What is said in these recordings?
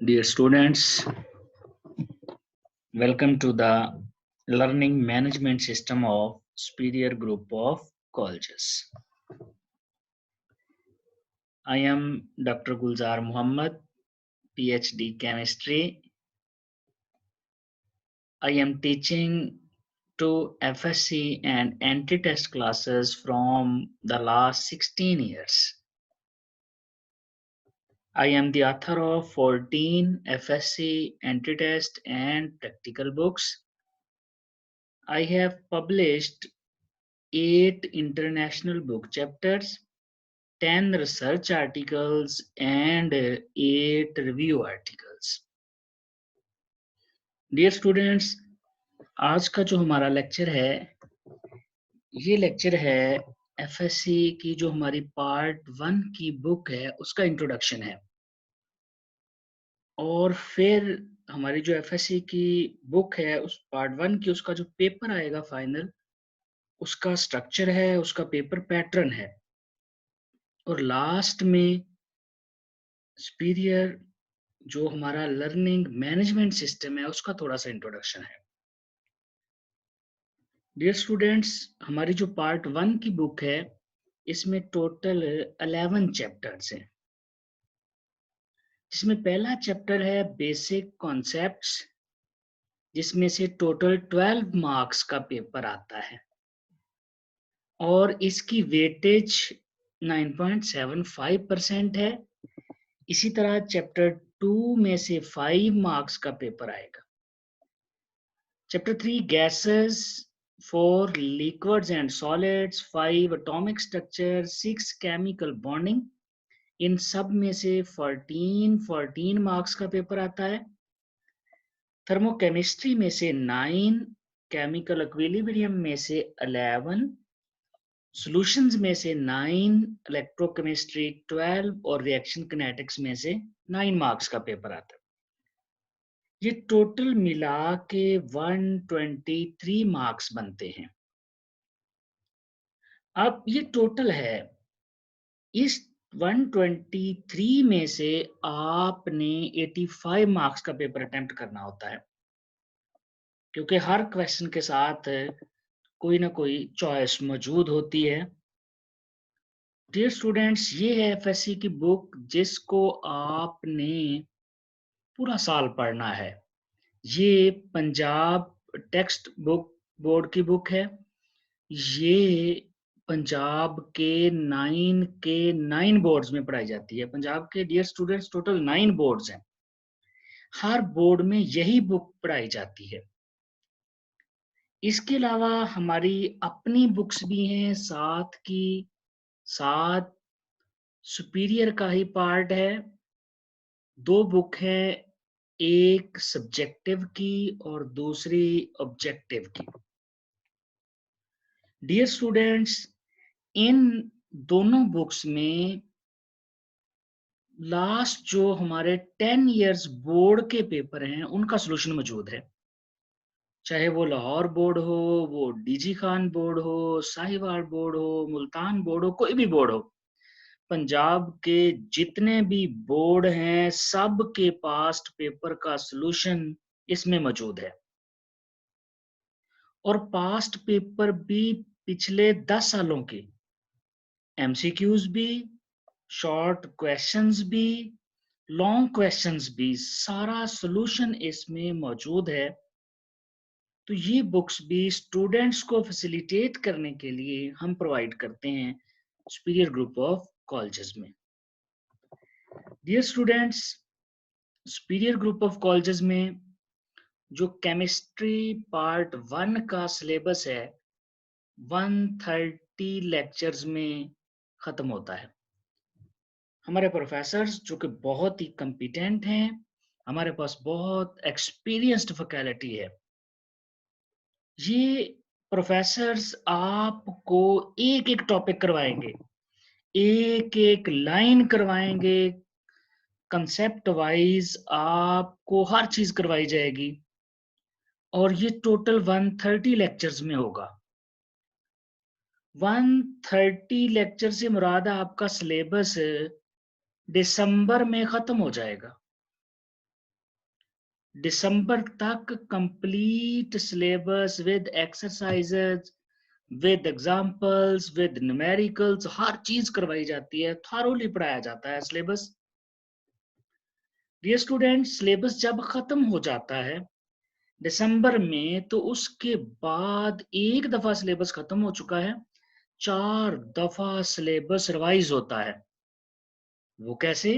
Dear students, welcome to the learning management system of Superior Group of Colleges. I am Dr. Gulzar Muhammad, PhD Chemistry. I am teaching two FSC and anti-test classes from the last 16 years. I am the author of 14 FSC anti-test and practical books. I have published 8 international book chapters, 10 research articles and 8 review articles. Dear students, आज का जो हमारा lecture है ये lecture है FSc की जो हमारी पार्ट 1 की बुक है उसका इंट्रोडक्शन है और फिर हमारी जो एफएससी की बुक है उस पार्ट 1 की उसका जो पेपर आएगा फाइनल उसका स्ट्रक्चर है उसका पेपर पैटर्न है और लास्ट में सुपीरियर जो हमारा लर्निंग मैनेजमेंट सिस्टम है उसका थोड़ा सा इंट्रोडक्शन है। डियर स्टूडेंट्स, हमारी जो पार्ट 1 की बुक है इसमें टोटल 11 चैप्टर्स हैं, जिसमें पहला चैप्टर है बेसिक कॉन्सेप्ट्स, जिसमें से टोटल 12 मार्क्स का पेपर आता है और इसकी वेटेज 9.75% है। इसी तरह चैप्टर 2 में से 5 मार्क्स का पेपर आएगा। Chapter 3 gases, 4 liquids and solids, 5 atomic structure, 6 chemical bonding। इन सब में से 14 मार्क्स का पेपर आता है। थर्मोकेमिस्ट्री में से 9, केमिकल इक्विलिब्रियम में से 11, सॉल्यूशंस में से 9, इलेक्ट्रोकेमिस्ट्री 12 और रिएक्शन किनेटिक्स में से 9 मार्क्स का पेपर आता है। ये टोटल मिला के 123 मार्क्स बनते हैं। अब ये टोटल है, इस 123 में से आपने 85 मार्क्स का पेपर अटेम्प्ट करना होता है, क्योंकि हर क्वेश्चन के साथ कोई ना कोई चॉइस मौजूद होती है। डियर स्टूडेंट्स, ये है एफएससी की बुक जिसको आपने पूरा साल पढ़ना है। ये पंजाब टेक्स्ट बुक बोर्ड की बुक है। ये पंजाब के 9 बोर्ड्स में पढ़ाई जाती है। पंजाब के डियर स्टूडेंट्स टोटल 9 बोर्ड्स हैं, हर बोर्ड में यही बुक पढ़ाई जाती है। इसके अलावा हमारी अपनी बुक्स भी हैं, साथ सुपीरियर का ही पार्ट है। 2 बुक है, एक सब्जेक्टिव की और दूसरी ऑब्जेक्टिव की। डियर स्टूडेंट्स, इन दोनों बुक्स में लास्ट जो हमारे 10 इयर्स बोर्ड के पेपर हैं उनका सॉल्यूशन मौजूद है, चाहे वो लाहौर बोर्ड हो, वो डीजी खान बोर्ड हो, साहिवाल बोर्ड हो, मुल्तान बोर्ड हो, कोई भी बोर्ड हो। पंजाब के जितने भी बोर्ड हैं सब के पास्ट पेपर का सॉल्यूशन इसमें मौजूद है और पास्ट पेपर भी पिछले 10 सालों के एमसीक्यूज भी, शॉर्ट क्वेश्चंस भी, लॉन्ग क्वेश्चंस भी, सारा सॉल्यूशन इसमें मौजूद है। तो ये बुक्स भी स्टूडेंट्स को फैसिलिटेट करने के लिए हम प्रोवाइड करते हैं सुपीरियर ग्रुप ऑफ कॉलेजेस में। Dear students, Superior Group of Colleges में जो केमिस्ट्री पार्ट 1 का सिलेबस है 130 लेक्चर्स में खत्म होता है। हमारे प्रोफेसर्स जो कि बहुत ही कॉम्पिटेंट हैं, हमारे पास बहुत एक्सपीरियंस्ड फैकल्टी है। ये प्रोफेसर्स आपको एक एक टॉपिक करवाएंगे, एक एक लाइन करवाएंगे, कंसेप्ट वाइज आपको हर चीज करवाई जाएगी और ये टोटल 130 लेक्चर्स में होगा। 130 लेक्चर से मुराद आपका सिलेबस दिसंबर में खत्म हो जाएगा। दिसंबर तक complete syllabus with exercises, with examples, with numericals, हर चीज करवाई जाती है, थारोली पढ़ाया जाता है सिलेबस। डियर स्टूडेंट, सिलेबस जब खत्म हो जाता है दिसंबर में, तो उसके बाद एक दफा सिलेबस खत्म हो चुका है, 4 दफा सिलेबस रिवाइज होता है। वो कैसे?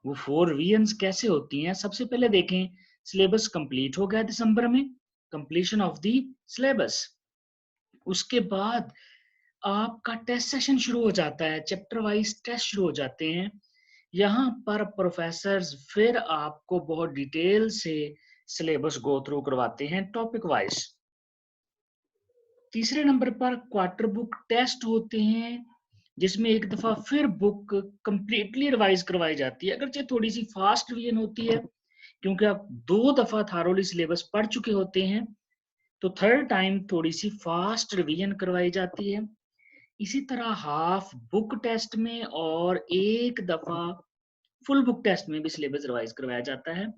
वो 4 VNs कैसे होती हैं? सबसे पहले देखें, सिलेबस कंप्लीट हो गया दिसंबर में, कंप्लीशन ऑफ द सिलेबस। उसके बाद आपका टेस्ट सेशन शुरू हो जाता है, चैप्टर वाइज टेस्ट शुरू हो जाते हैं। यहाँ पर प्रोफेसर्स फिर आपको बहुत डिटेल से सिलेबस गो थ्रू करवाते हैं टॉपिक वाइज। तीसरे नंबर पर क्वार्टर बुक टेस्ट होते हैं, जिसमें एक दफा फिर बुक कंप्लीटली रिवाइज करवाई जाती है, अगरचे थोड़ी सी फास्ट रिवीजन होती है, क्योंकि आप 2 दफा थारोली सिलेबस पढ़ चुके होते हैं, तो थर्ड टाइम थोड़ी सी फास्ट रिवीजन करवाई जाती है। इसी तरह हाफ बुक टेस्ट में और एक दफा फुल बुक टेस्ट में भी सिलेबस रिवाइज करवाया जाता है।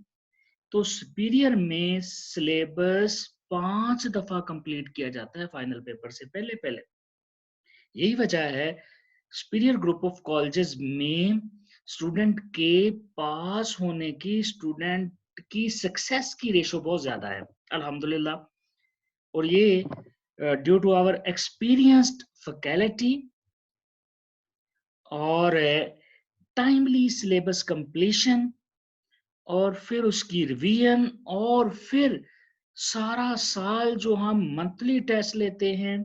तो सुपीरियर में सिलेबस 5 दफा कंप्लीट किया जाता है फाइनल पेपर से पहले पहले। यही वजह है सुपीरियर ग्रुप ऑफ कॉलेजेस में स्टूडेंट के पास होने की, स्टूडेंट की सक्सेस की रेशो बहुत ज्यादा है, अल्हम्दुलिल्लाह। और ये due to our experienced faculty और टाइमली सिलेबस कंप्लीशन, और फिर उसकी रिवीजन, और फिर सारा साल जो हम मंथली टेस्ट लेते हैं,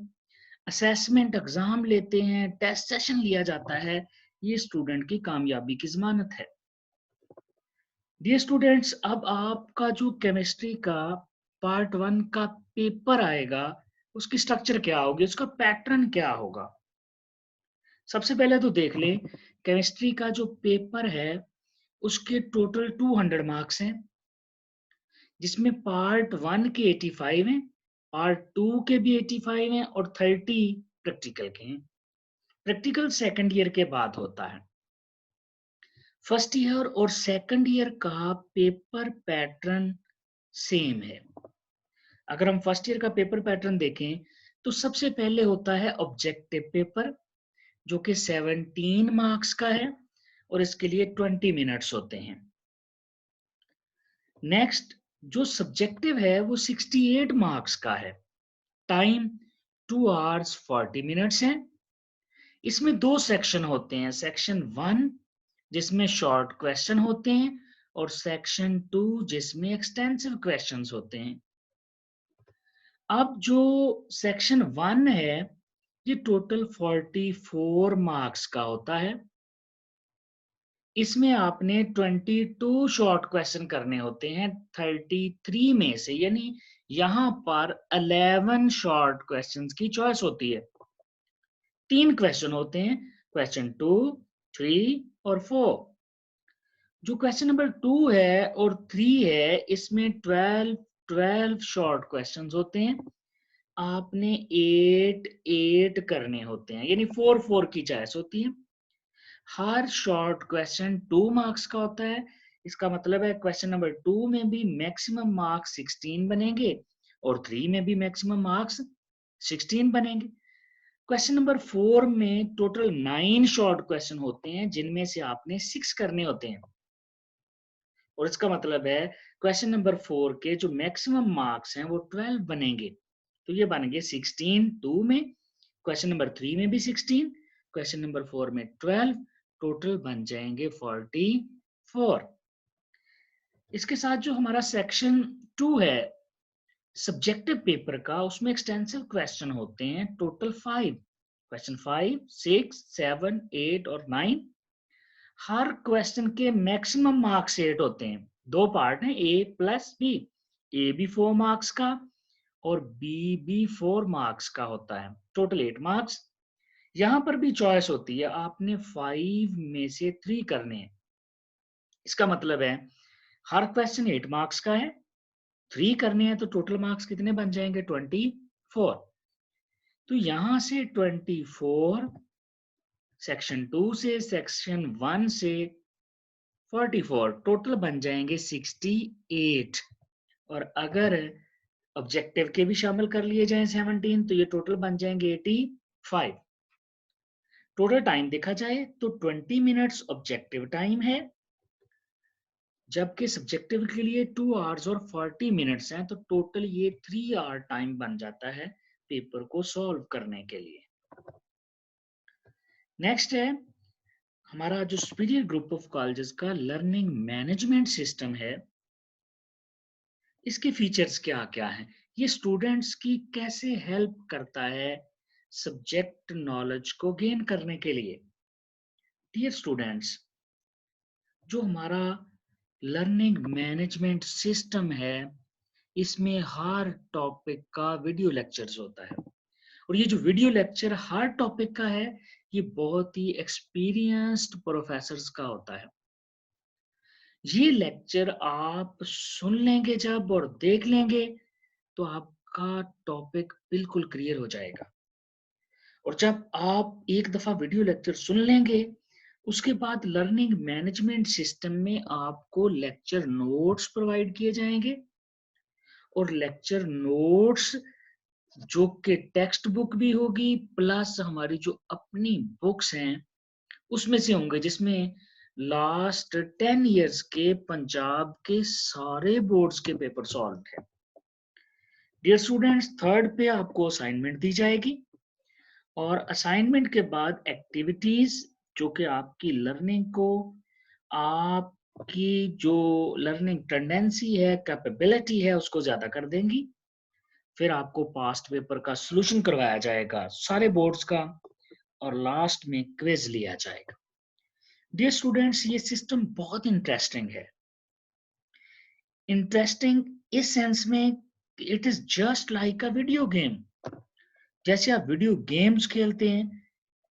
असेसमेंट एग्जाम लेते हैं, टेस्ट सेशन लिया जाता है, ये स्टूडेंट की कामयाबी की जमानत है। डियर स्टूडेंट्स, अब आपका जो केमिस्ट्री का पार्ट 1 का पेपर आएगा, उसकी स्ट्रक्चर क्या होगी, उसका पैटर्न क्या होगा। सबसे पहले तो देख लें, केमिस्ट्री का जो पेपर है उसके टोटल 200 मार्क्स हैं, जिसमें पार्ट 1 के 85 हैं, पार्ट 2 के भी 85 हैं, और 30 प्रैक्टिकल के हैं। प्रैक्टिकल सेकंड ईयर के बाद होता है। फर्स्ट ईयर और सेकंड ईयर का पेपर पैटर्न सेम है। अगर हम फर्स्ट ईयर का पेपर पैटर्न देखें, तो सबसे पहले होता है ऑब्जेक्टिव पेपर, जो कि 17 मार्क्स का है, और इसके लिए 20 मिनट्स होते हैं। नेक्स्ट जो सब्जेक्टिव है वो 68 मार्क्स का है, टाइम 2 आवर्स 40 मिनट्स है। इसमें 2 सेक्शन होते हैं, सेक्शन 1 जिसमें शॉर्ट क्वेश्चन होते हैं, और सेक्शन 2 जिसमें एक्सटेंसिव क्वेश्चंस होते हैं। अब जो सेक्शन 1 है, ये टोटल 44 मार्क्स का होता है। इसमें आपने 22 शॉर्ट क्वेश्चन करने होते हैं 33 में से, यानी यहां पर 11 शॉर्ट क्वेश्चंस की चॉइस होती है। 3 क्वेश्चन होते हैं, क्वेश्चन 2, 3 और 4। जो क्वेश्चन नंबर 2 है और 3 है, इसमें 12 शॉर्ट क्वेश्चंस होते हैं। आपने 8 करने होते हैं, यानी 4 की चॉइस होती है। हर शॉर्ट क्वेश्चन 2 मार्क्स का होता है। इसका मतलब है क्वेश्चन नंबर 2 में भी मैक्सिमम मार्क्स 16 बनेंगे, और 3 में भी मैक्सिमम मार्क्स 16 बनेंगे। क्वेश्चन नंबर 4 में टोटल 9 शॉर्ट क्वेश्चन होते हैं, जिनमें से आपने 6 करने होते हैं, और इसका मतलब है क्वेश्चन नंबर 4 के जो मैक्सिमम मार्क्स हैं वो 12 बनेंगे। तो ये बन गए 16 2 में, क्वेश्चन नंबर 3 में भी 16, क्वेश्चन नंबर 4 में 12, टोटल बन जाएंगे 44। इसके साथ जो हमारा सेक्शन 2 है सब्जेक्टिव पेपर का, उसमें एक्सटेंसिव क्वेश्चन होते हैं टोटल 5, क्वेश्चन 5, 6, 7, 8 और 9। हर क्वेश्चन के मैक्सिमम मार्क्स 8 होते हैं। 2 पार्ट हैं, ए प्लस बी। ए भी 4 मार्क्स का और बी भी 4 मार्क्स का होता है, टोटल 8 मार्क्स। यहां पर भी चॉइस होती है, आपने 5 में से 3 करने हैं। इसका मतलब है हर क्वेश्चन 8 मार्क्स का है, 3 करने हैं, तो टोटल मार्क्स कितने बन जाएंगे? 24। तो यहां से 24, सेक्शन 2 से, सेक्शन 1 से 44, टोटल बन जाएंगे 68। और अगर ऑब्जेक्टिव के भी शामिल कर लिए जाएं 17 तो ये टोटल बन जाएंगे 85। टोटल टाइम देखा जाए तो 20 मिनट्स ऑब्जेक्टिव टाइम है, जबकि सब्जेक्टिव के लिए 2 आवर्स और 40 मिनट्स हैं, तो टोटल ये 3 आवर टाइम बन जाता है पेपर को सॉल्व करने के लिए। नेक्स्ट है हमारा जो सुपीरियर ग्रुप ऑफ कॉलेजेस का लर्निंग मैनेजमेंट सिस्टम है, इसके फीचर्स क्या क्या हैं, ये स्टूडेंट्स की कैसे हेल्प करता है सब्जेक्ट नॉलेज को गेन करने के लिए। डियर स्टूडेंट्स, जो हमारा लर्निंग मैनेजमेंट सिस्टम है, इसमें हर टॉपिक का वीडियो लेक्चर्स होता है, और ये जो वीडियो लेक्चर हर टॉपिक का है, ये बहुत ही एक्सपीरियंस्ड प्रोफेसर्स का होता है। ये लेक्चर आप सुन लेंगे जब और देख लेंगे तो आपका टॉपिक बिल्कुल क्लियर हो जाएगा। और जब आप एक दफा वीडियो लेक्चर सुन लेंगे, उसके बाद लर्निंग मैनेजमेंट सिस्टम में आपको लेक्चर नोट्स प्रोवाइड किए जाएंगे, और लेक्चर नोट्स जो कि टेक्स्ट बुक भी होगी प्लस हमारी जो अपनी बुक्स हैं उसमें से होंगे, जिसमें लास्ट 10 इयर्स के पंजाब के सारे बोर्ड्स के पेपर सॉल्व है। डियर स्टूडेंट्स, थर्ड पे आपको असाइनमेंट दी जाएगी, और असाइनमेंट के बाद एक्टिविटीज जो कि आपकी लर्निंग को, आपकी जो लर्निंग टेंडेंसी है, कैपेबिलिटी है, उसको ज्यादा कर देंगी। फिर आपको पास्ट पेपर का सॉल्यूशन करवाया जाएगा सारे बोर्ड्स का, और लास्ट में क्विज लिया जाएगा। डियर स्टूडेंट्स, ये सिस्टम बहुत इंटरेस्टिंग है। इंटरेस्टिंग इस सेंस में it is just like a video game. जैसे आप वीडियो गेम्स खेलते हैं,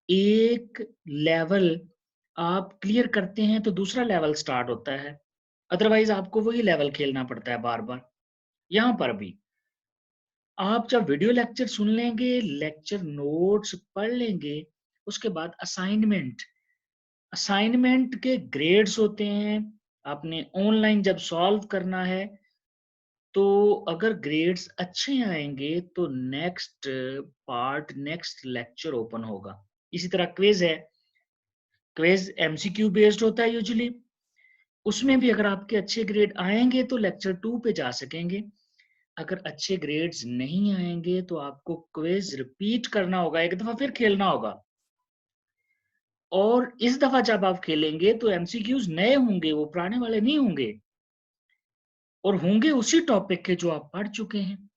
एक लेवल आप क्लियर करते हैं तो दूसरा लेवल स्टार्ट होता है, अदरवाइज आपको वही लेवल खेलना पड़ता है बार बार। यहां पर भी आप जब वीडियो लेक्चर सुन लेंगे, लेक्चर नोट्स पढ़ लेंगे, उसके बाद असाइनमेंट, असाइनमेंट के ग्रेड्स होते हैं। आपने ऑनलाइन जब सॉल्व करना है, तो अगर ग्रेड्स अच्छे आएंगे तो next part, next lecture open होगा। इसी तरह क्विज है, क्विज एमसीक्यू बेस्ड होता है यूजुअली, उसमें भी अगर आपके अच्छे ग्रेड आएंगे तो लेक्चर 2 पे जा सकेंगे। अगर अच्छे ग्रेड्स नहीं आएंगे तो आपको क्विज रिपीट करना होगा, एक दफा फिर खेलना होगा, और इस दफा जब आप खेलेंगे तो एमसीक्यूज नए होंगे, वो पुराने वाले नहीं होंगे, और होंगे उसी टॉपिक के जो आप पढ़ चुके हैं।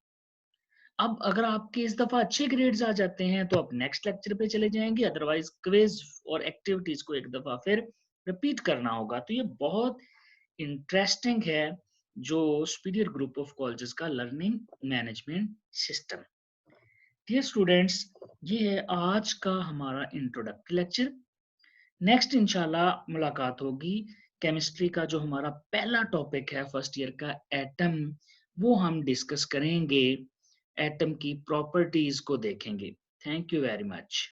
अब अगर आपके इस दफा अच्छे ग्रेड्स आ जाते हैं तो आप नेक्स्ट लेक्चर पे चले जाएंगे, अदरवाइज क्विज और एक्टिविटीज को एक दफा फिर रिपीट करना होगा। तो ये बहुत इंटरेस्टिंग है जो सुपीरियर ग्रुप ऑफ कॉलेजेस का learning management system. Dear students, ये है आज का हमारा इंट्रोडक्टरी लेक्चर। नेक्स्ट इंशाल्लाह मुलाकात होगी, केमिस्ट्री का जो हमारा पहला टॉपिक है फर्स्ट ईयर का, एटम, वो हम डिस्कस करेंगे, एटम की प्रॉपर्टीज को देखेंगे। Thank you very much.